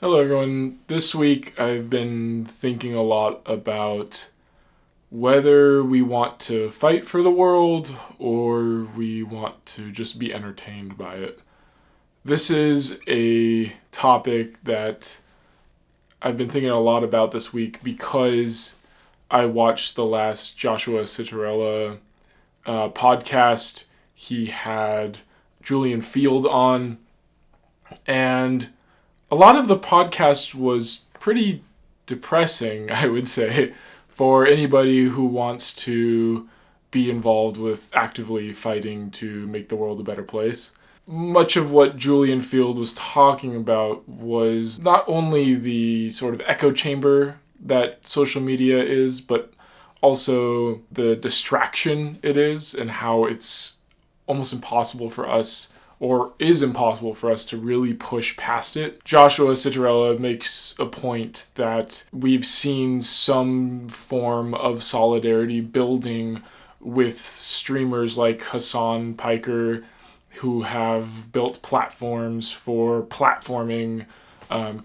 Hello, everyone. This week I've been thinking a lot about whether we want to fight for the world or we want to just be entertained by it. This is a topic that I've been thinking a lot about this week because I watched the last Joshua Citarella podcast. He had Julian Field on, and a lot of the podcast was pretty depressing, I would say, for anybody who wants to be involved with actively fighting to make the world a better place. Much of what Julian Field was talking about was not only the sort of echo chamber that social media is, but also the distraction it is and how it's almost impossible for us or is impossible for us to really push past it. Joshua Citarella makes a point that we've seen some form of solidarity building with streamers like Hassan Piker, who have built platforms for platforming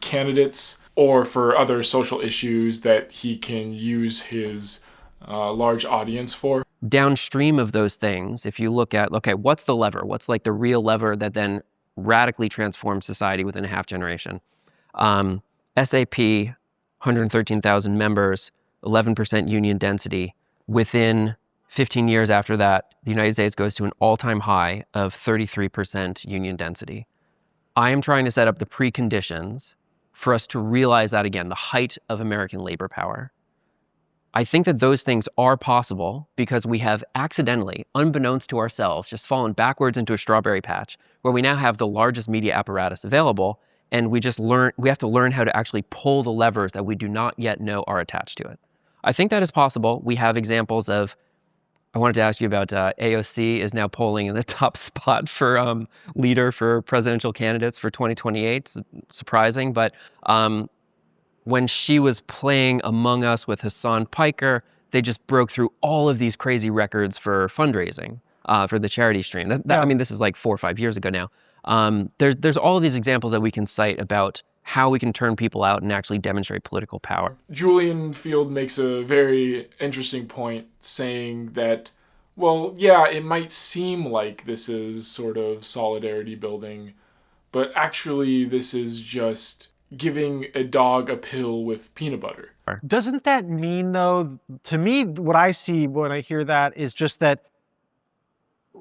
candidates or for other social issues that he can use his large audience for. Downstream of those things, if you look at, okay, what's the lever? What's like the real lever that then radically transforms society within a half generation? SAP, 113,000 members, 11% union density. Within 15 years after that, the United States goes to an all-time high of 33% union density. I am trying to set up the preconditions for us to realize that again, the height of American labor power. I think that those things are possible because we have accidentally, unbeknownst to ourselves, just fallen backwards into a strawberry patch where we now have the largest media apparatus available, and we have to learn how to actually pull the levers that we do not yet know are attached to it. I think that is possible. We have examples of, I wanted to ask you about AOC is now polling in the top spot for leader for presidential candidates for 2028. Surprising, but when she was playing Among Us with Hassan Piker, they just broke through all of these crazy records for fundraising for the charity stream. I mean, this is like 4 or 5 years ago now. There's all of these examples that we can cite about how we can turn people out and actually demonstrate political power. Julian Field makes a very interesting point saying that, well, yeah, it might seem like this is sort of solidarity building, but actually this is just giving a dog a pill with peanut butter. Doesn't that mean, though, to me, what I see when I hear that is just that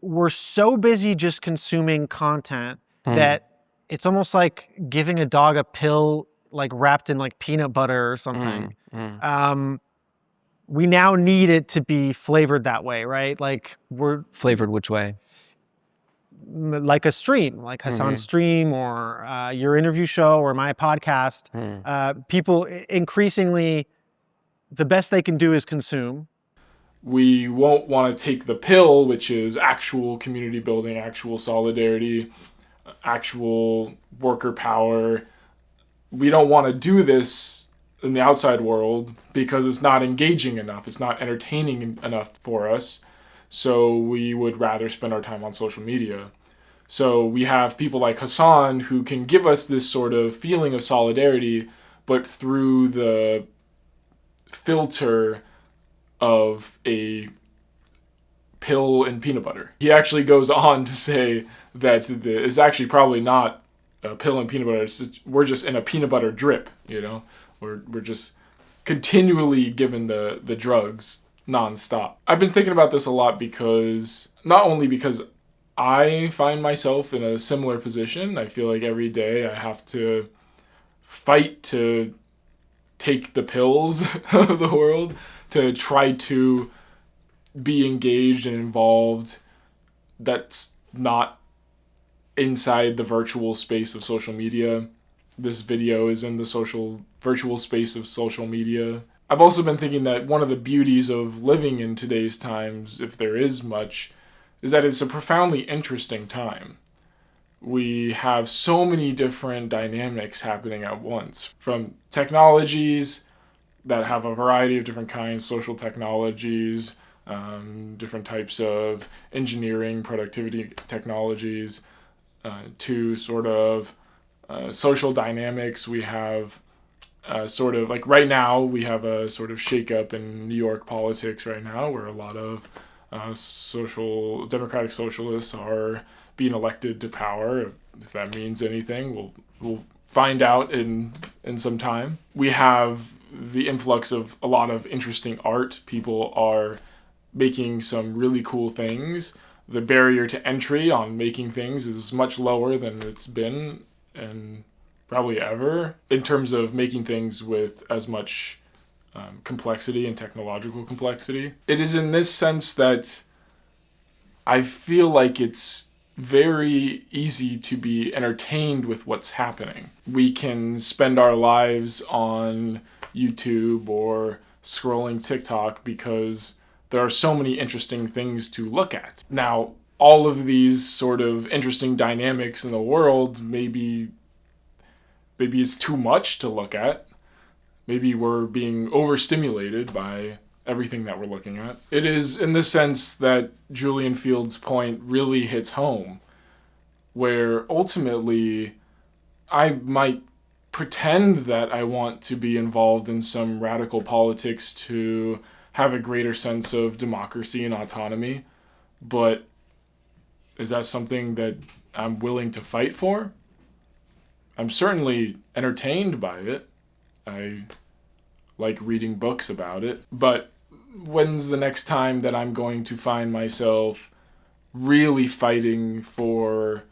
we're so busy just consuming content that it's almost like giving a dog a pill like wrapped in like peanut butter or something. We now need it to be flavored that way, right? Like we're Flavored which way? like a stream, like Hassan's stream or your interview show or my podcast. People increasingly, the best they can do is consume. We won't want to take the pill, which is actual community building, actual solidarity, actual worker power. We don't want to do this in the outside world because it's not engaging enough. It's not entertaining enough for us. So we would rather spend our time on social media. So we have people like Hassan who can give us this sort of feeling of solidarity, but through the filter of a pill and peanut butter. He actually goes on to say that it's actually probably not a pill and peanut butter. We're just in a peanut butter drip, you know? We're just continually given the drugs nonstop. I've been thinking about this a lot because, not only because I find myself in a similar position, I feel like every day I have to fight to take the pills of the world, to try to be engaged and involved. That's not inside the virtual space of social media. This video is in the virtual space of social media. I've also been thinking that one of the beauties of living in today's times, if there is much, is that it's a profoundly interesting time. We have so many different dynamics happening at once, from technologies that have a variety of different kinds, social technologies, different types of engineering, productivity technologies, to sort of social dynamics. We have sort of like right now we have a sort of shakeup in New York politics right now, where a lot of social democratic socialists are being elected to power. If that means anything, we'll find out in some time. We have the influx of a lot of interesting art. People are making some really cool things. The barrier to entry on making things is much lower than it's been and probably ever in terms of making things with as much complexity and technological complexity. It is in this sense that I feel like it's very easy to be entertained with what's happening. We can spend our lives on YouTube or scrolling TikTok because there are so many interesting things to look at. Now, all of these sort of interesting dynamics in the world, maybe it's too much to look at. Maybe we're being overstimulated by everything that we're looking at. It is in the sense that Julian Field's point really hits home, where ultimately I might pretend that I want to be involved in some radical politics to have a greater sense of democracy and autonomy, but is that something that I'm willing to fight for? I'm certainly entertained by it. I like reading books about it, but when's the next time that I'm going to find myself really fighting for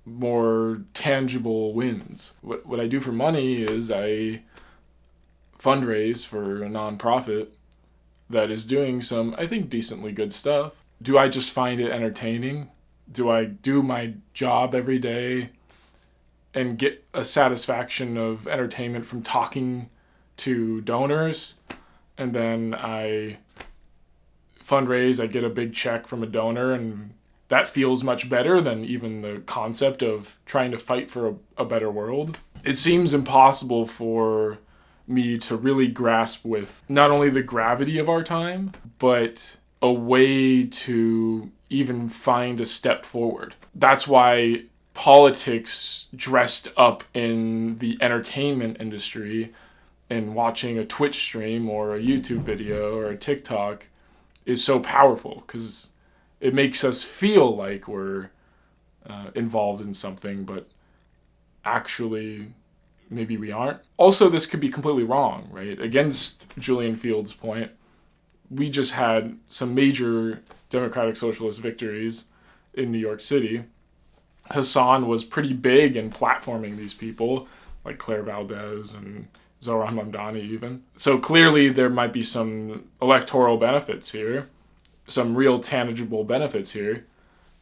more tangible wins? What I do for money is I fundraise for a nonprofit that is doing some, I think, decently good stuff. Do I just find it entertaining? Do I do my job every day and get a satisfaction of entertainment from talking to donors, and then I fundraise, I get a big check from a donor, and that feels much better than even the concept of trying to fight for a better world? It seems impossible for me to really grasp with not only the gravity of our time, but a way to even find a step forward. That's why politics dressed up in the entertainment industry and watching a Twitch stream or a YouTube video or a TikTok is so powerful, because it makes us feel like we're involved in something, but actually maybe we aren't. Also, this could be completely wrong, right? Against Julian Field's point, we just had some major democratic socialist victories in New York City. Hassan was pretty big in platforming these people, like Claire Valdez and Zohran Mamdani even. So clearly there might be some electoral benefits here, some real tangible benefits here,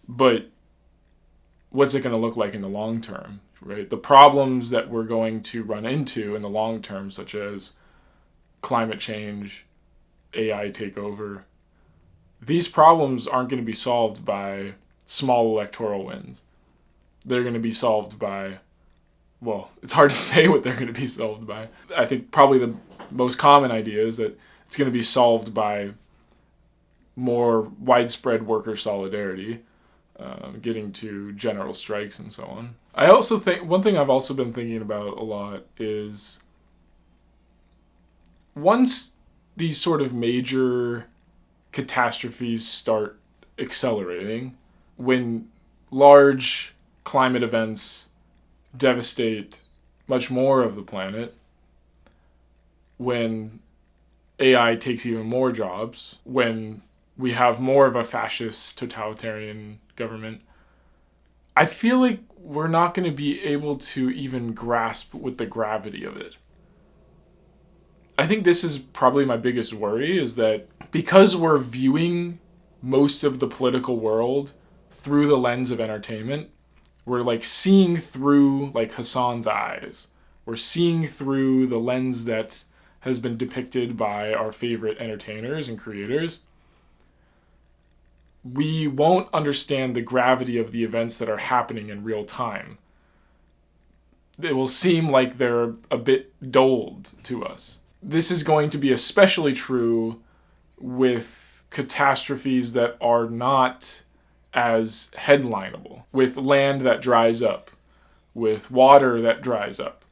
but what's it going to look like in the long term, right? The problems that we're going to run into in the long term, such as climate change, AI takeover, these problems aren't going to be solved by small electoral wins. They're going to be solved by, well, it's hard to say what they're going to be solved by. I think probably the most common idea is that it's going to be solved by more widespread worker solidarity, getting to general strikes and so on. I also think, one thing I've also been thinking about a lot is once these sort of major catastrophes start accelerating, when large climate events devastate much more of the planet, when AI takes even more jobs, when we have more of a fascist totalitarian government, I feel like we're not going to be able to even grasp with the gravity of it. I think this is probably my biggest worry, is that because we're viewing most of the political world through the lens of entertainment, we're like seeing through like Hassan's eyes. We're seeing through the lens that has been depicted by our favorite entertainers and creators. We won't understand the gravity of the events that are happening in real time. It will seem like they're a bit dulled to us. This is going to be especially true with catastrophes that are not as headlineable, with land that dries up, with water that dries up,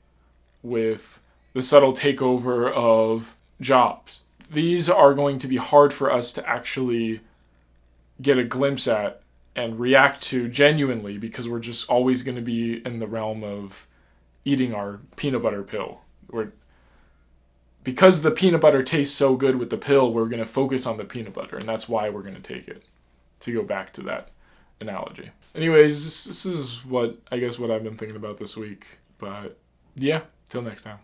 with the subtle takeover of jobs. These are going to be hard for us to actually get a glimpse at and react to genuinely, because we're just always going to be in the realm of eating our peanut butter pill. Because the peanut butter tastes so good with the pill, we're going to focus on the peanut butter, and that's why we're going to take it, to go back to that analogy. Anyways, this is what I've been thinking about this week. But yeah, till next time.